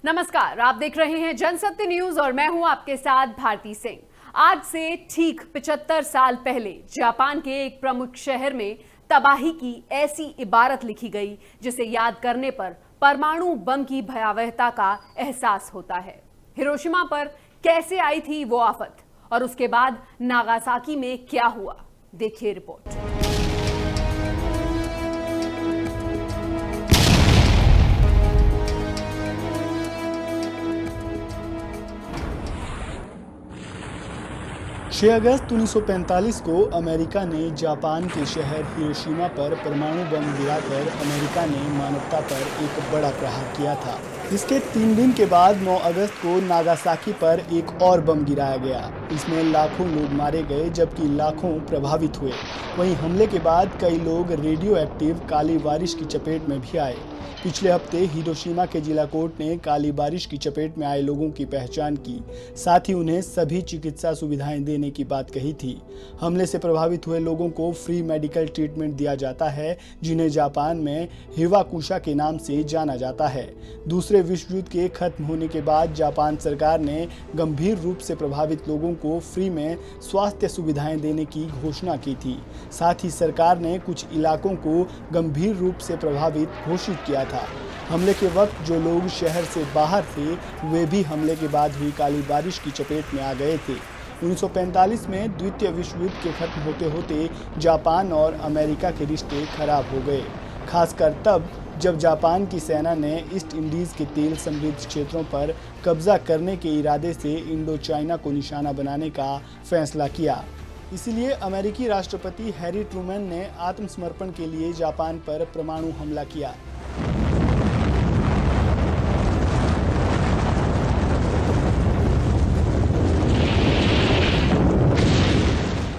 नमस्कार, आप देख रहे हैं जनसत्य न्यूज और मैं हूं आपके साथ भारती सिंह। आज से ठीक 75 साल पहले जापान के एक प्रमुख शहर में तबाही की ऐसी इबारत लिखी गई जिसे याद करने पर परमाणु बम की भयावहता का एहसास होता है। हिरोशिमा पर कैसे आई थी वो आफत और उसके बाद नागासाकी में क्या हुआ, देखिए रिपोर्ट। 6 अगस्त 1945 को अमेरिका ने जापान के शहर हिरोशिमा पर परमाणु बम गिराकर अमेरिका ने मानवता पर एक बड़ा प्रहार किया था। इसके 3 दिन के बाद 9 अगस्त को नागासाकी पर एक और बम गिराया गया। इसमें लाखों लोग मारे गए जबकि लाखों प्रभावित हुए। वहीं हमले के बाद कई लोग रेडियो एक्टिव काली बारिश की चपेट में भी आए। पिछले हफ्ते हिरोशिमा के जिला कोर्ट ने काली बारिश की चपेट में आए लोगों की पहचान की, साथ ही उन्हें सभी चिकित्सा सुविधाएं देने की बात कही थी। हमले से प्रभावित हुए लोगों को फ्री मेडिकल ट्रीटमेंट दिया जाता है, जिन्हें जापान में हिवाकुशा के नाम से जाना जाता है। दूसरे विश्व युद्ध के खत्म होने के बाद जापान सरकार ने गंभीर रूप से प्रभावित लोगों को फ्री में स्वास्थ्य सुविधाएं देने की घोषणा की थी। साथ ही सरकार ने कुछ इलाकों को गंभीर रूप से प्रभावित घोषित किया था। हमले के वक्त जो लोग शहर से बाहर थे, वे भी हमले के बाद हुई काली बारिश की चपेट में आ गए थे। 1945 में द्वितीय विश्व युद्ध के खत्म होते होते जापान और अमेरिका के रिश्ते खराब हो गए, खासकर तब जब जापान की सेना ने ईस्ट इंडीज के तेल समृद्ध क्षेत्रों पर कब्जा करने के इरादे से इंडो चाइना को निशाना बनाने का फैसला किया। इसीलिए अमेरिकी राष्ट्रपति हैरी ट्रूमैन ने आत्मसमर्पण के लिए जापान पर परमाणु हमला किया।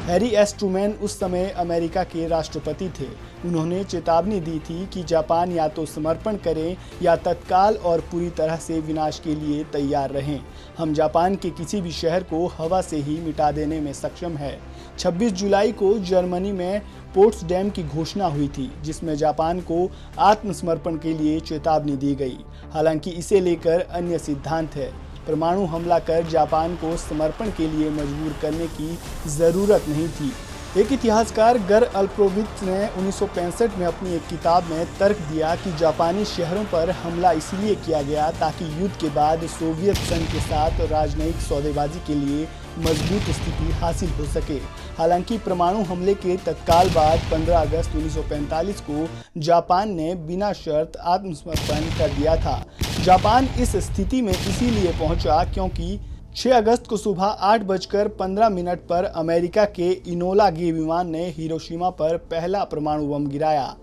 हैरी एस ट्रूमैन उस समय अमेरिका के राष्ट्रपति थे। उन्होंने चेतावनी दी थी कि जापान या तो समर्पण करें या तत्काल और पूरी तरह से विनाश के लिए तैयार रहें। हम जापान के किसी भी शहर को हवा से ही मिटा देने में सक्षम है। 26 जुलाई को जर्मनी में पोट्सडैम की घोषणा हुई थी, जिसमें जापान को आत्मसमर्पण के लिए चेतावनी दी गई। हालांकि इसे लेकर अन्य सिद्धांत है। परमाणु हमला कर जापान को समर्पण के लिए मजबूर करने की जरूरत नहीं थी। एक इतिहासकार गर अल्प्रोविट्ज ने 1965 में अपनी एक किताब में तर्क दिया कि जापानी शहरों पर हमला इसलिए किया गया ताकि युद्ध के बाद सोवियत संघ के साथ राजनयिक सौदेबाजी के लिए मजबूत स्थिति हासिल हो सके। हालांकि परमाणु हमले के तत्काल बाद 15 अगस्त 1945 को जापान ने बिना शर्त आत्मसमर्पण कर दिया था। जापान इस स्थिति में इसीलिए पहुंचा क्योंकि 6 अगस्त को सुबह 8:15 पर अमेरिका के इनोला गे विमान ने हिरोशिमा पर पहला परमाणु बम गिराया।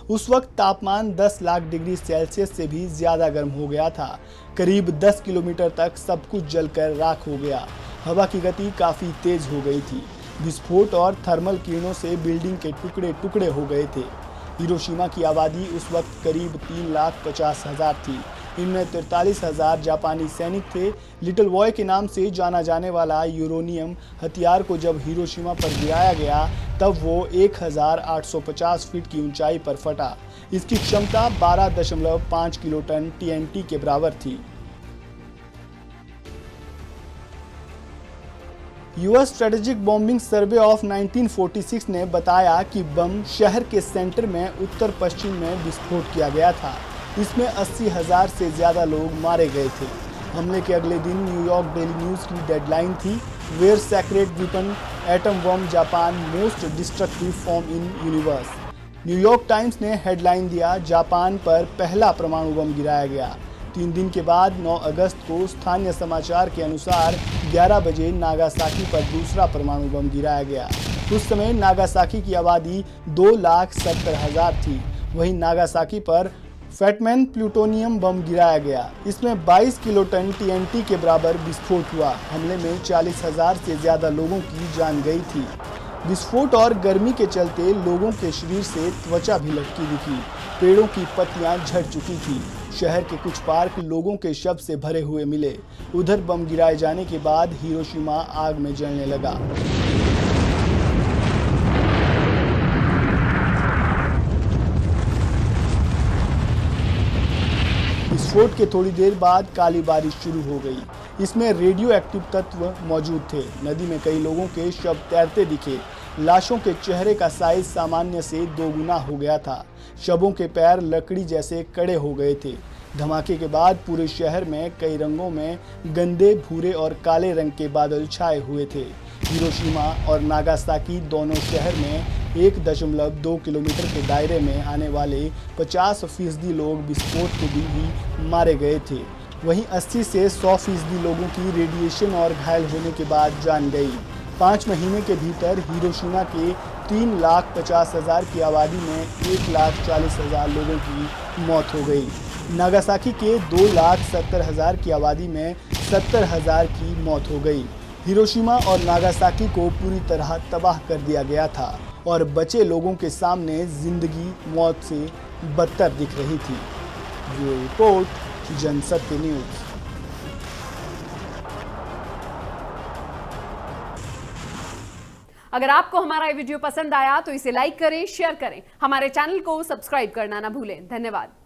उस वक्त तापमान 10 लाख डिग्री सेल्सियस से भी ज्यादा गर्म हो गया था। करीब 10 किलोमीटर तक सब कुछ जलकर राख हो गया। हवा की गति काफी तेज हो गई थी। विस्फोट और थर्मल किरणों से बिल्डिंग के टुकड़े टुकड़े हो गए थे। हिरोशिमा की आबादी उस वक्त करीब 3,50,000 थी। इनमें 43,000 जापानी सैनिक थे। लिटिल बॉय के नाम से जाना जाने वाला यूरेनियम हथियार को जब हिरोशिमा पर गिराया गया तब वो 1,850 फीट की ऊंचाई पर फटा। इसकी क्षमता 12.5 किलोटन TNT के बराबर थी। US strategic bombing survey of 1946 ने बताया कि बम शहर के सेंटर में उत्तर पश्चिम में विस्फोट किया गया था। इसमें 80,000 से ज़्यादा लोग मारे गए थे। हमले के अगले दिन न्यूयॉर्क डेली न्यूज़ की डेडलाइन थी, where sacred weapon atom bomb Japan most destructive form in universe. New York Times ने हेडलाइन दिया, जापान पर पहला परमाणु बम गिराया गया। 3 दिन के बाद 9 अगस्त को स्थानीय समाचार के अनुसार 11 बजे नागासाकी पर दूसरा परमाणु बम गिराया गया। उस समय नागासाकी की आबादी 2,70,000 थी। वहीं नागासाकी पर फैटमैन प्लूटोनियम बम गिराया गया। इसमें 22 किलोटन TNT के बराबर विस्फोट हुआ। हमले में 40,000 से ज़्यादा लोगों की जान गई थी। विस्फोट और गर्मी के चलते लोगों के शरीर से त्वचा भी लटकी दिखी। पेड़ों की पत्तियां झड़ चुकी थी। शहर के कुछ पार्क लोगों के शव से भरे हुए मिले। उधर बम गिराए जाने के बाद हिरोशिमा आग में जलने लगा। विस्फोट के थोड़ी देर बाद काली बारिश शुरू हो गई। इसमें रेडियो एक्टिव तत्व मौजूद थे। नदी में कई लोगों के शव तैरते दिखे। लाशों के चेहरे का साइज सामान्य से 2 गुना हो गया था। शवों के पैर लकड़ी जैसे कड़े हो गए थे। धमाके के बाद पूरे शहर में कई रंगों में गंदे, भूरे और काले रंग के बादल छाए हुए थे। हिरोशिमा और नागासाकी दोनों शहर में 1.2 किलोमीटर के दायरे में आने वाले 50% लोग विस्फोट के दिन ही मारे गए थे। वहीं 80 से 100% लोगों की रेडिएशन और घायल होने के बाद जान गई। 5 महीने के भीतर हिरोशिमा के 3,50,000 की आबादी में 1,40,000 लोगों की मौत हो गई। नागासाकी के 2,70,000 की आबादी में 70,000 की मौत हो गई। हिरोशिमा और नागासाकी को पूरी तरह तबाह कर दिया गया था और बचे लोगों के सामने जिंदगी मौत से बदतर दिख रही थी। Bureau report, Jansatya news. अगर आपको हमारा ये वीडियो पसंद आया तो इसे लाइक करें, शेयर करें। हमारे चैनल को सब्सक्राइब करना ना भूलें। धन्यवाद।